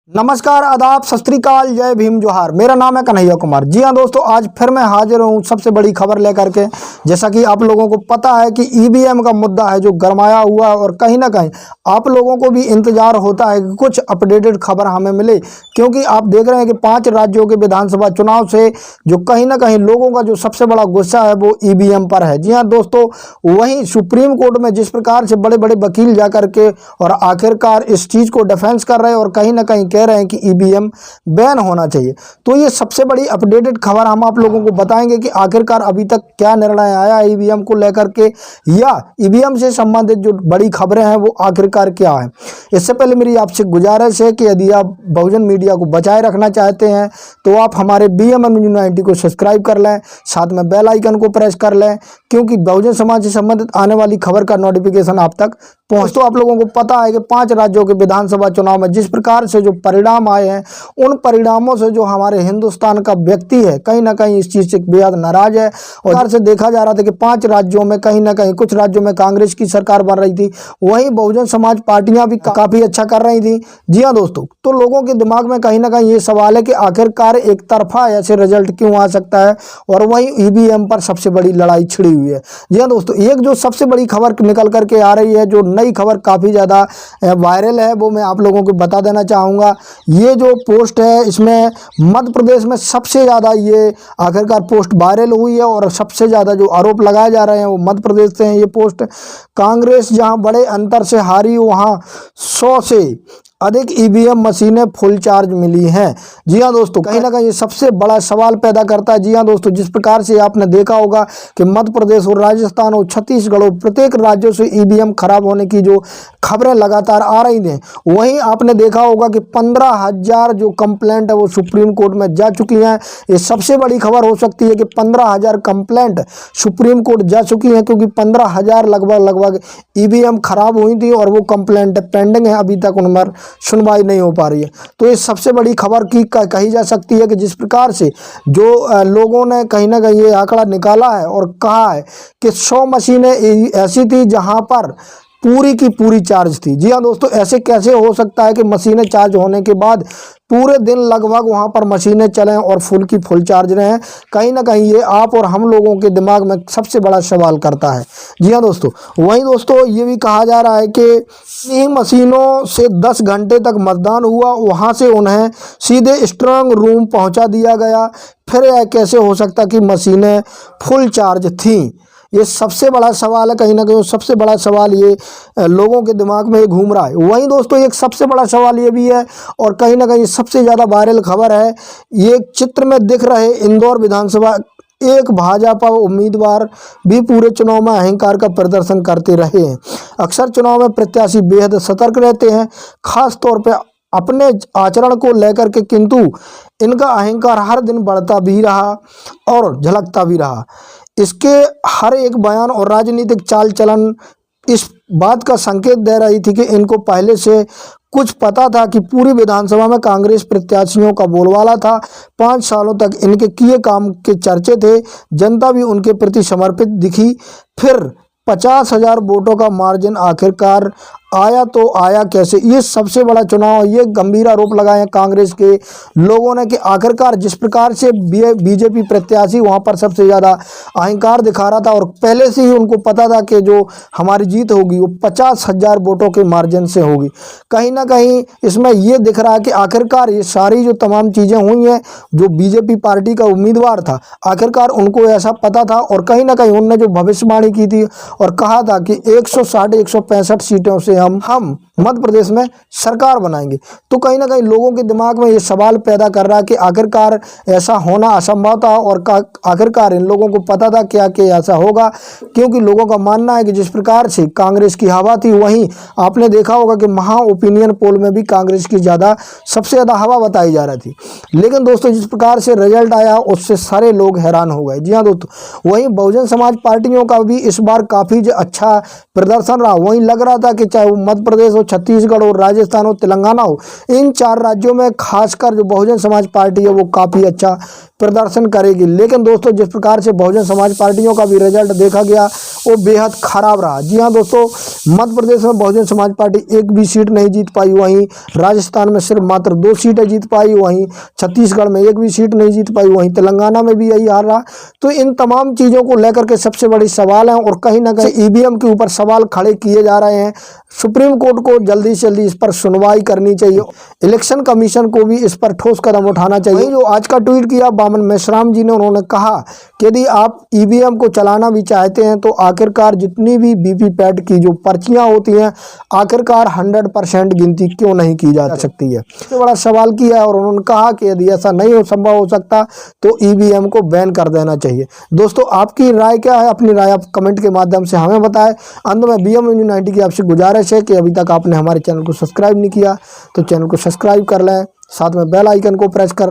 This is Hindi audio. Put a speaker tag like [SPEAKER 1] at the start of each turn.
[SPEAKER 1] नमस्कार, आदाब, सत श्री अकाल, जय भीम, जोहार। मेरा नाम है कन्हैया कुमार। जी हाँ दोस्तों, आज फिर मैं हाजिर हूँ सबसे बड़ी खबर लेकर के। जैसा कि आप लोगों को पता है कि ईवीएम का मुद्दा है जो गरमाया हुआ है और कहीं ना कहीं आप लोगों को भी इंतजार होता है कि कुछ अपडेटेड खबर हमें मिले, क्योंकि आप देख रहे हैं कि 5 राज्यों के विधानसभा चुनाव से जो कहीं ना कहीं लोगों का जो सबसे बड़ा गुस्सा है वो ईवीएम पर है। जी हाँ दोस्तों, वहीं सुप्रीम कोर्ट में जिस प्रकार से बड़े बड़े वकील जाकर के और आखिरकार इस चीज़ को डिफेंस कर रहे हैं और कहीं ना कहीं कह रहे हैं कि ईवीएम बैन होना चाहिए, तो ये सबसे बड़ी अपडेटेड खबर हम आप लोगों को बताएंगे कि आखिरकार अभी तक क्या निर्णय आया ईवीएम को लेकर के, या ईवीएम से संबंधित जो बड़ी खबरें हैं वो आखिरकार क्या है। इससे पहले मेरी आपसे गुजारिश है कि यदि आप बहुजन मीडिया को बचाए रखना चाहते हैं तो आप हमारे BMN News 90 को सब्सक्राइब कर लें, साथ में बेल आइकन को प्रेस कर लें, क्योंकि बहुजन समाज से संबंधित आने वाली खबर का नोटिफिकेशन आप तक पहुँच। तो आप लोगों को पता है कि 5 राज्यों के विधानसभा चुनाव में जिस प्रकार से जो परिणाम आए हैं, उन परिणामों से जो हमारे हिंदुस्तान का व्यक्ति है कहीं ना कहीं इस चीज़ से बेहद नाराज है। और से देखा जा रहा था कि 5 राज्यों में कहीं ना कहीं कुछ राज्यों में कांग्रेस की सरकार बन रही थी, वहीं बहुजन समाज पार्टियां भी काफ़ी अच्छा कर रही थी। जी हाँ दोस्तों, तो लोगों के दिमाग में कहीं ना कहीं ये सवाल है कि आखिरकार एक तरफा ऐसे रिजल्ट क्यों आ सकता है, और वहीं ईवीएम पर सबसे बड़ी लड़ाई छिड़ी हुई है। जी हाँ दोस्तों, एक जो सबसे बड़ी खबर निकल करके आ रही है, जो नई खबर काफ़ी ज़्यादा वायरल है, वो मैं आप लोगों को बता देना चाहूँगा। ये जो पोस्ट है इसमें मध्य प्रदेश में सबसे ज़्यादा ये आखिरकार पोस्ट वायरल हुई है, और सबसे ज़्यादा जो आरोप लगाए जा रहे हैं वो मध्य प्रदेश से हैं। ये पोस्ट, कांग्रेस जहां बड़े अंतर से हारी वहां 100 से अधिक ईवीएम मशीनें फुल चार्ज मिली हैं। जी हाँ दोस्तों, कहीं ना कहीं ये सबसे बड़ा सवाल पैदा करता है। जी हाँ दोस्तों, जिस प्रकार से आपने देखा होगा कि मध्य प्रदेश और राजस्थान और छत्तीसगढ़ और प्रत्येक राज्यों से ईवीएम खराब होने की जो खबरें लगातार आ रही हैं, वहीं आपने देखा होगा कि 15,000 जो कंप्लेंट है वो सुप्रीम कोर्ट में जा चुकी हैं। ये सबसे बड़ी खबर हो सकती है कि 15,000 कंप्लेंट सुप्रीम कोर्ट जा चुकी हैं, क्योंकि 15,000 लगभग ईवीएम खराब हुई थी और वो कंप्लेंट पेंडिंग है, अभी तक उन पर सुनवाई नहीं हो पा रही है। तो ये सबसे बड़ी खबर की कही जा सकती है कि जिस प्रकार से जो लोगों ने कहीं ना कहीं ये आंकड़ा निकाला है और कहा है कि 100 मशीनें ऐसी थी जहां पर पूरी की पूरी चार्ज थी। जी हाँ दोस्तों, ऐसे कैसे हो सकता है कि मशीनें चार्ज होने के बाद पूरे दिन लगभग वहां पर मशीनें चलें और फुल की फुल चार्ज रहें। कहीं ना कहीं ये आप और हम लोगों के दिमाग में सबसे बड़ा सवाल करता है। जी हाँ दोस्तों, वहीं दोस्तों ये भी कहा जा रहा है कि इन मशीनों से 10 घंटे तक मतदान हुआ, वहां से उन्हें सीधे स्ट्रांग रूम पहुंचा दिया गया। फिर यह कैसे हो सकता कि मशीनें फुल चार्ज थीं? ये सबसे बड़ा सवाल है। कहीं ना कहीं सबसे बड़ा सवाल ये लोगों के दिमाग में घूम रहा है। वहीं दोस्तों एक सबसे बड़ा सवाल ये भी है, और कहीं ना कहीं सबसे ज़्यादा वायरल खबर है, ये चित्र में दिख रहे इंदौर विधानसभा एक भाजपा उम्मीदवार भी पूरे चुनाव में अहंकार का प्रदर्शन करते रहे हैं। अक्सर चुनाव में प्रत्याशी बेहद सतर्क रहते हैं, खास तौर पर अपने आचरण को लेकर के, किंतु इनका अहंकार हर दिन बढ़ता भी रहा और झलकता भी रहा। इसके हर एक बयान और राजनीतिक चाल चलन इस बात का संकेत दे रही थी कि इनको पहले से कुछ पता था कि पूरी विधानसभा में कांग्रेस प्रत्याशियों का बोलबाला था। 5 सालों तक इनके किए काम के चर्चे थे, जनता भी उनके प्रति समर्पित दिखी। फिर 50,000 वोटों का मार्जिन आखिरकार आया, तो आया कैसे? ये सबसे बड़ा चुनाव, ये गंभीर आरोप लगाए हैं कांग्रेस के लोगों ने कि आखिरकार जिस प्रकार से बीजेपी प्रत्याशी वहां पर सबसे ज़्यादा अहंकार दिखा रहा था, और पहले से ही उनको पता था कि जो हमारी जीत होगी वो 50,000 वोटों के मार्जिन से होगी। कहीं ना कहीं इसमें ये दिख रहा है कि आखिरकार ये सारी जो तमाम चीज़ें हुई हैं, जो बीजेपी पार्टी का उम्मीदवार था आखिरकार उनको ऐसा पता था, और कहीं ना कहीं उनने जो भविष्यवाणी की थी और कहा था कि 165 सीटों से हम मध्य प्रदेश में सरकार बनाएंगे, तो कहीं ना कहीं लोगों के दिमाग में ये सवाल पैदा कर रहा है कि आखिरकार ऐसा होना असंभव था, और आखिरकार इन लोगों को पता था क्या कि ऐसा होगा, क्योंकि लोगों का मानना है कि जिस प्रकार से कांग्रेस की हवा थी, वहीं आपने देखा होगा कि महा ओपिनियन पोल में भी कांग्रेस की सबसे ज़्यादा हवा बताई जा रही थी। लेकिन दोस्तों जिस प्रकार से रिजल्ट आया उससे सारे लोग हैरान हो गए। जी हाँ दोस्तों, वहीं बहुजन समाज पार्टियों का भी इस बार काफ़ी अच्छा प्रदर्शन रहा। वहीं लग रहा था कि चाहे चाहे वो मध्य प्रदेश हो, छत्तीसगढ़ हो, राजस्थान हो, तेलंगाना हो, इन 4 राज्यों में खासकर जो बहुजन समाज पार्टी है वो काफ़ी अच्छा प्रदर्शन करेगी। लेकिन दोस्तों जिस प्रकार से बहुजन समाज पार्टियों का भी रिजल्ट देखा गया वो बेहद खराब रहा। जी हाँ दोस्तों, मध्य प्रदेश में बहुजन समाज पार्टी एक भी सीट नहीं जीत पाई, वहीं राजस्थान में सिर्फ मात्र 2 सीटें जीत पाई, वहीं छत्तीसगढ़ में एक भी सीट नहीं जीत पाई, वहीं तेलंगाना में भी यही हाल रहा। तो इन तमाम चीज़ों को लेकर के सबसे बड़ी सवाल है और कहीं ना कहीं ईवीएम के ऊपर सवाल खड़े किए जा रहे हैं। सुप्रीम कोर्ट को जल्दी से जल्दी इस पर सुनवाई करनी चाहिए, इलेक्शन कमीशन को भी इस पर ठोस कदम उठाना चाहिए। जो आज का ट्वीट किया बामन मेश्राम जी ने, उन्होंने कहा कि यदि आप ईवीएम को चलाना भी चाहते हैं तो आखिरकार जितनी भी वीवीपैट की जो पर्चियां होती हैं आखिरकार 100% गिनती क्यों नहीं की जा सकती है। सबसे बड़ा सवाल किया और उन्होंने कहा कि यदि ऐसा नहीं हो संभव हो सकता तो ईवीएम को बैन कर देना चाहिए। दोस्तों आपकी राय क्या है? अपनी राय आप कमेंट के माध्यम से हमें बताएं। अंत में BM न्यूज़ 90 की आपसे गुजारिश है कि अभी तक आपने हमारे चैनल को सब्सक्राइब नहीं किया तो चैनल को सब्सक्राइब कर लें, साथ में बेल आइकन को प्रेस कर